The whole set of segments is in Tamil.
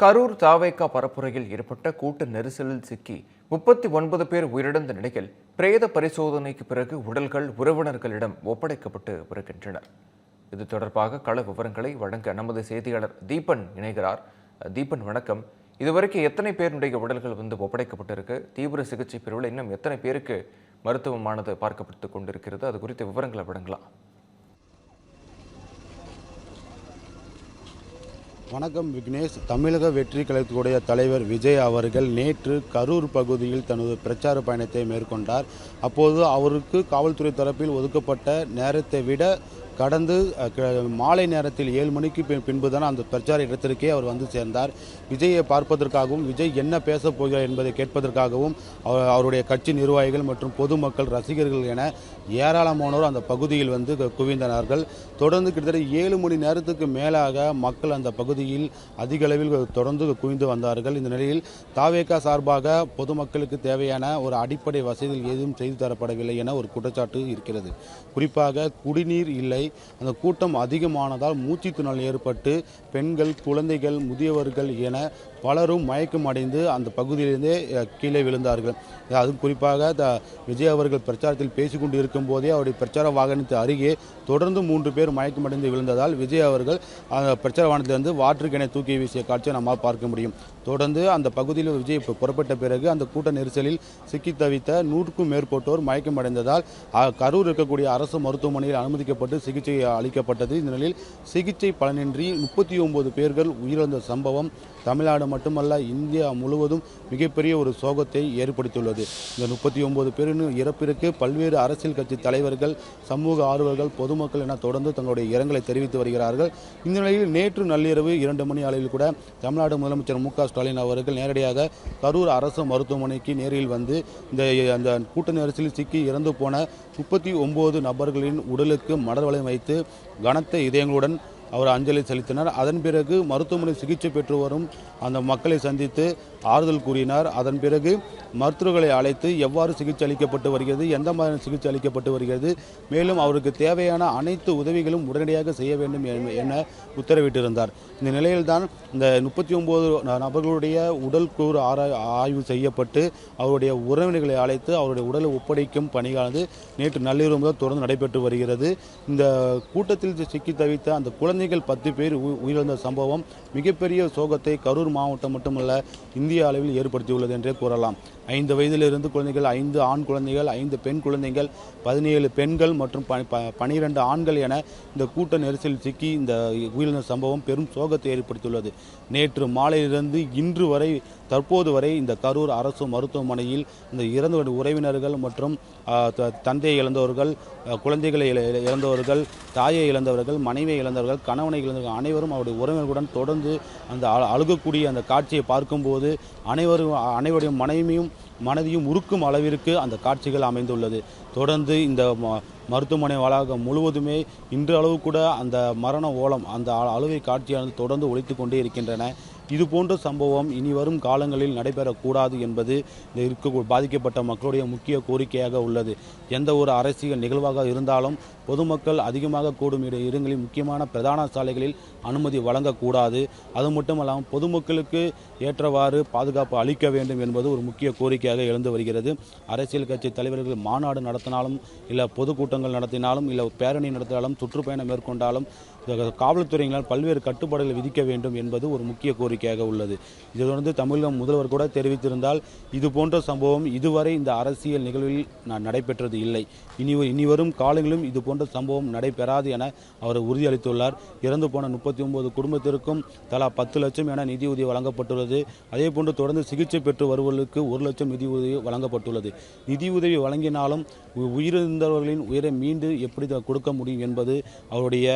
கரூர் தாவேகா பரப்புரையில் ஏற்பட்ட கூட்ட நெரிசலில் சிக்கி 39 பேர் உயிரிழந்த நிலையில் பிரேத பரிசோதனைக்கு பிறகு உடல்கள் உறவினர்களிடம் ஒப்படைக்கப்பட்டு வருகின்றனர். இது தொடர்பாக கள விவரங்களை வழங்க நமது செய்தியாளர் தீபன் இணைகிறார். தீபன், வணக்கம். இதுவரைக்கும் எத்தனை பேருடைய உடல்கள் ஒப்படைக்கப்பட்டிருக்கு? தீவிர சிகிச்சை பிரிவில் இன்னும் எத்தனை பேருக்கு மருத்துவமானது பார்க்கப்பட்டு கொண்டிருக்கிறது? அது குறித்த விவரங்களை வழங்கலாம். வணக்கம் விக்னேஷ். தமிழக வெற்றி கழகத்துடைய தலைவர் விஜய் அவர்கள் நேற்று கரூர் பகுதியில் தனது பிரச்சார பயணத்தை மேற்கொண்டார். அப்போது அவருக்கு காவல்துறை தரப்பில் ஒதுக்கப்பட்ட நேரத்தை விட கடந்து மாலை நேரத்தில் 7 மணிக்கு பின்புதான் அந்த பிரச்சார இடத்திற்கே அவர் வந்து சேர்ந்தார். விஜயை பார்ப்பதற்காகவும் விஜய் என்ன பேசப் போகிறார் என்பதை கேட்பதற்காகவும் அவருடைய கட்சி நிர்வாகிகள் மற்றும் பொதுமக்கள், ரசிகர்கள் என ஏராளமானோர் அந்த பகுதியில் வந்து குவிந்தனார்கள். தொடர்ந்து கிட்டத்தட்ட 7 மணி நேரத்துக்கு மேலாக மக்கள் அந்த பகுதியில் அதிக அளவில் தொடர்ந்து குவிந்து வந்தார்கள். இந்த நிலையில் தாவேகா சார்பாக பொதுமக்களுக்கு தேவையான ஒரு அடிப்படை வசதிகள் எதுவும் செய்து தரப்படவில்லை என ஒரு குற்றச்சாட்டு இருக்கிறது. குறிப்பாக குடிநீர் இல்லை. அந்த கூட்டம் அதிகமானதால் மூச்சு திணறல் ஏற்பட்டு பெண்கள், குழந்தைகள், முதியவர்கள் என பலரும் மயக்கம் அடைந்து அந்த பகுதியிலிருந்தே கீழே விழுந்தார்கள். அதுவும் குறிப்பாக விஜய் அவர்கள் பிரச்சாரத்தில் பேசிக்கொண்டு இருக்கும் போதே அவருடைய பிரச்சார வாகனத்தை அருகே தொடர்ந்து 3 பேர் மயக்கமடைந்து விழுந்ததால் விஜய் அவர்கள் அந்த பிரச்சார வாகனத்திலிருந்து வாட்டர் கேனை தூக்கி வீசிய காட்சியை நம்மால் பார்க்க முடியும். தொடர்ந்து அந்த பகுதியில் விஜய் புறப்பட்ட பிறகு அந்த கூட்ட நெரிசலில் சிக்கி தவித்த 100க்கும் மேற்பட்டோர் மயக்கமடைந்ததால் கரூர் இருக்கக்கூடிய அரசு மருத்துவமனையில் அனுமதிக்கப்பட்டு சிகிச்சை அளிக்கப்பட்டது. இந்த நிலையில் சிகிச்சை பலனின்றி 39 பேர்கள் உயிரிழந்த சம்பவம் தமிழ்நாடு மட்டுமல்ல, இந்தியா முழுவதும் மிகப்பெரிய ஒரு சோகத்தை ஏற்படுத்தியுள்ளது. இந்த 39 பேரின் இறப்பிற்கு பல்வேறு அரசியல் கட்சி தலைவர்கள், சமூக ஆர்வலர்கள், பொதுமக்கள் என தொடர்ந்து தங்களுடைய இரங்கலை தெரிவித்து வருகிறார்கள். இந்த நிலையில் நேற்று நள்ளிரவு 2 மணி அளவில் கூட தமிழ்நாடு முதலமைச்சர் மு.க.ஸ்டாலின் அவர்கள் நேரடியாக கரூர் அரசு மருத்துவமனைக்கு நேரில் வந்து அந்த கூட்ட நெரிசலில் சிக்கி இறந்து போன 39 நபர்களின் உடலுக்கு மலர் வளையம் வைத்து கனத்த இதயங்களுடன் அவர் அஞ்சலி செலுத்தினார். அதன் பிறகு மருத்துவமனை சிகிச்சை பெற்று வரும் அந்த மக்களை சந்தித்து ஆறுதல் கூறினார். அதன் பிறகு மருத்துவர்களை அழைத்து எவ்வாறு சிகிச்சை அளிக்கப்பட்டு வருகிறது, எந்த மாதிரி சிகிச்சை அளிக்கப்பட்டு வருகிறது, மேலும் அவருக்கு தேவையான அனைத்து உதவிகளும் உடனடியாக செய்ய வேண்டும் என உத்தரவிட்டிருந்தார். இந்த நிலையில்தான் இந்த 39 நபர்களுடைய உடல் கூறு ஆய்வு செய்யப்பட்டு அவருடைய உறவினர்களை அழைத்து அவருடைய உடலை ஒப்படைக்கும் பணியானது நேற்று நள்ளிரவு முதல் தொடர்ந்து நடைபெற்று வருகிறது. இந்த கூட்டத்தில் சிக்கி தவித்த அந்த குழந்தைகள் 10 பேர் உயிரிழந்த சம்பவம் மிகப்பெரிய சோகத்தை கரூர் மாவட்டம் மட்டுமல்ல, இந்திய அளவில் ஏற்படுத்தியுள்ளது என்றே கூறலாம். 5 வயதிலிருந்து குழந்தைகள், 5 ஆண் குழந்தைகள், 5 பெண் குழந்தைகள், 17 பெண்கள் மற்றும் 12 ஆண்கள் என இந்த கூட்ட நெரிசலில் சிக்கி இந்த உயிரிழந்த சம்பவம் பெரும் சோகத்தை ஏற்படுத்தியுள்ளது. நேற்று மாலையிலிருந்து இன்று வரை தற்போது வரை இந்த கரூர் அரசு மருத்துவமனையில் இந்த இறந்த உறவினர்கள் மற்றும் தந்தையை இழந்தவர்கள், குழந்தைகளை இழந்தவர்கள், தாயை இழந்தவர்கள், மனைவியை இழந்தவர்கள், கணவனை இழந்தவர்கள் அனைவரும் அவருடைய உறவினர்களுடன் தொடர்ந்து அந்த அழுகக்கூடிய அந்த காட்சியை பார்க்கும்போது அனைவருடைய மனதையும் உருக்கும் அளவிற்கு அந்த காட்சிகள் அமைந்துள்ளது. தொடர்ந்து இந்த மருத்துவமனை வளாகம் முழுவதுமே இன்று அளவு கூட அந்த மரண ஓலம், அந்த அழுகை காட்சியானது தொடர்ந்து ஒலித்து கொண்டே இருக்கின்றன. இதுபோன்ற சம்பவம் இனி வரும் காலங்களில் நடைபெறக்கூடாது என்பது பாதிக்கப்பட்ட மக்களுடைய முக்கிய கோரிக்கையாக உள்ளது. எந்த ஒரு அரசியல் நிகழ்வாக இருந்தாலும் பொதுமக்கள் அதிகமாக கூடும் இடங்களில் முக்கியமான பிரதான சாலைகளில் அனுமதி வழங்கக்கூடாது. அது மட்டுமல்லாமல் பொதுமக்களுக்கு ஏற்றவாறு பாதுகாப்பு அளிக்க வேண்டும் என்பது ஒரு முக்கிய கோரிக்கையாக எழுந்து வருகிறது. அரசியல் கட்சி தலைவர்கள் மாநாடு நடத்தினாலும், இல்லை பொதுக்கூட்டங்கள் நடத்தினாலும், இல்லை பேரணி நடத்தினாலும், சுற்றுப்பயணம் மேற்கொண்டாலும் காவல்துறையினால் பல்வேறு கட்டுப்பாடுகளை விதிக்க வேண்டும் என்பது ஒரு முக்கிய கோரிக்கையாக உள்ளது. இதை தொடர்ந்து தமிழக முதல்வர் கூட தெரிவித்திருந்தால், இது போன்ற சம்பவம் இதுவரை இந்த அரசியல் நிகழ்வில் நடைபெற்றது இல்லை, இனி வரும் காலங்களிலும் இது போன்ற சம்பவம் நடைபெறாது என அவர் உறுதியளித்துள்ளார். இறந்து போன 39 குடும்பத்திற்கும் தலா 10 லட்சம் என நிதியுதவி வழங்கப்பட்டுள்ளது. அதேபோன்று தொடர்ந்து சிகிச்சை பெற்று வருவர்களுக்கு 1 லட்சம் நிதியுதவி வழங்கப்பட்டுள்ளது. நிதியுதவி வழங்கினாலும் உயிரிழந்தவர்களின் உயிரை மீண்டு எப்படி கொடுக்க முடியும் என்பது அவருடைய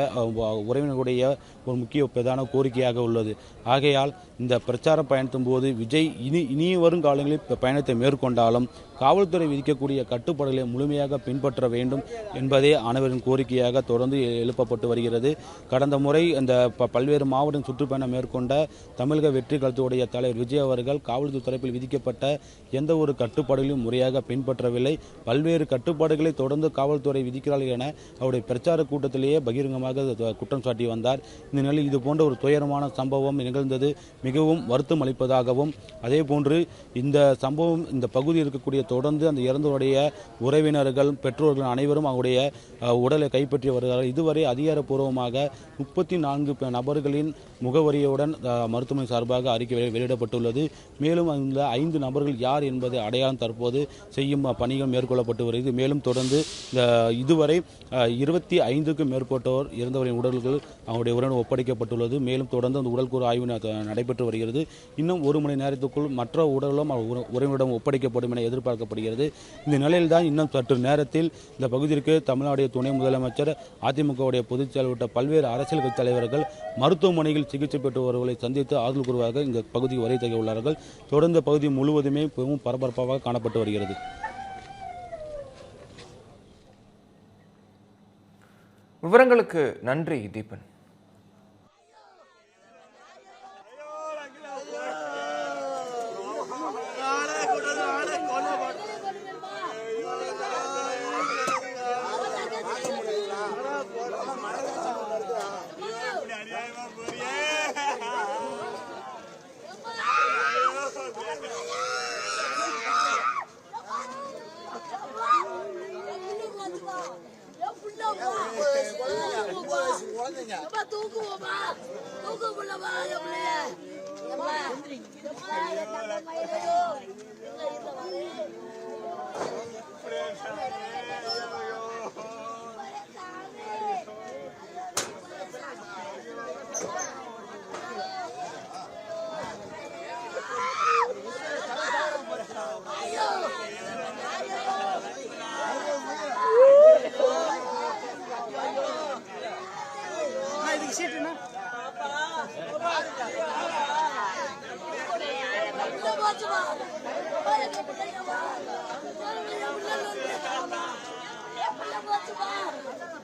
உறவினர்களுடைய ஒரு முக்கிய பிரதான கோரிக்கையாக உள்ளது. ஆகையால் இந்த பிரச்சார பயணத்தின் போது விஜய் இனி வரும் காலங்களில் பயணத்தை மேற்கொண்டாலும் காவல்துறை விதிக்கக்கூடிய கட்டுப்பாடுகளை முழுமையாக பின்பற்ற வேண்டும் என்பதே அனைவரின் தலைவரின் கோரிக்கையாக தொடர்ந்து எழுப்பப்பட்டு வருகிறது. கடந்த முறை இந்த பல்வேறு மாவட்ட சுற்றுப்பயணம் மேற்கொண்ட தமிழக வெற்றி கழகத்துடைய தலைவர் விஜய் அவர்கள் காவல்துறை தரப்பில் விதிக்கப்பட்ட எந்த ஒரு கட்டுப்பாடுகளையும் முறையாக பின்பற்றவில்லை. பல்வேறு கட்டுப்பாடுகளை தொடர்ந்து காவல்துறை விதிக்கிறார்கள் என அவருடைய பிரச்சார கூட்டத்திலேயே பகிரங்கமாக குற்றம் சாட்டி வந்தார். இந்த நிலையில் இது போன்ற ஒரு துயரமான சம்பவம் நிகழ்ந்தது மிகவும் வருத்தம் அளிப்பதாகவும், அதே போன்று இந்த சம்பவம் இந்த பகுதியில் இருக்கக்கூடிய தொடர்ந்து அந்த இறந்தவருடைய உறவினர்கள் பெற்றோர்கள் அனைவரும் அவருடைய உடலை கைப்பற்றி வருகிறார்கள். இதுவரை அதிகாரப்பூர்வமாக 34 நபர்களின் முகவரியுடன் மருத்துவமனை சார்பாக அறிக்கை வெளியிடப்பட்டுள்ளது. மேலும் அந்த 5 நபர்கள் யார் என்பதை அடையாளம் தற்போது செய்யும் பணிகள் மேற்கொள்ளப்பட்டு வருகிறது. மேலும் தொடர்ந்து இதுவரை 25க்கும் மேற்பட்டோர் இறந்தவரின் உடல்கள் அவருடைய உடன் ஒப்படைக்கப்பட்டுள்ளது. மேலும் தொடர்ந்து அந்த உடல்கூறு ஆய்வு நடைபெற்று வருகிறது. இன்னும் 1 மணி நேரத்துக்குள் மற்ற உடலும் உறவினரிடம் ஒப்படைக்கப்படும் என எதிர்பார்க்கப்படுகிறது. இந்த நிலையில்தான் இன்னும் சற்று நேரத்தில் இந்த பகுதிக்கு தமிழ்நாடு துணை முதலமைச்சர், அதிமுகவுடைய பொதுச் செயலாளர், பல்வேறு அரசியல் கட்சி தலைவர்கள் மருத்துவமனையில் சிகிச்சை பெற்று வருவதை சந்தித்து ஆறுதல் கூறுவதாக இந்த பகுதிக்கு வருகை தர உள்ளார்கள். தொடர்ந்து பகுதி முழுவதுமே மிகவும் பரபரப்பாக காணப்பட்டு வருகிறது. விவரங்களுக்கு நன்றி தீபன். Bye.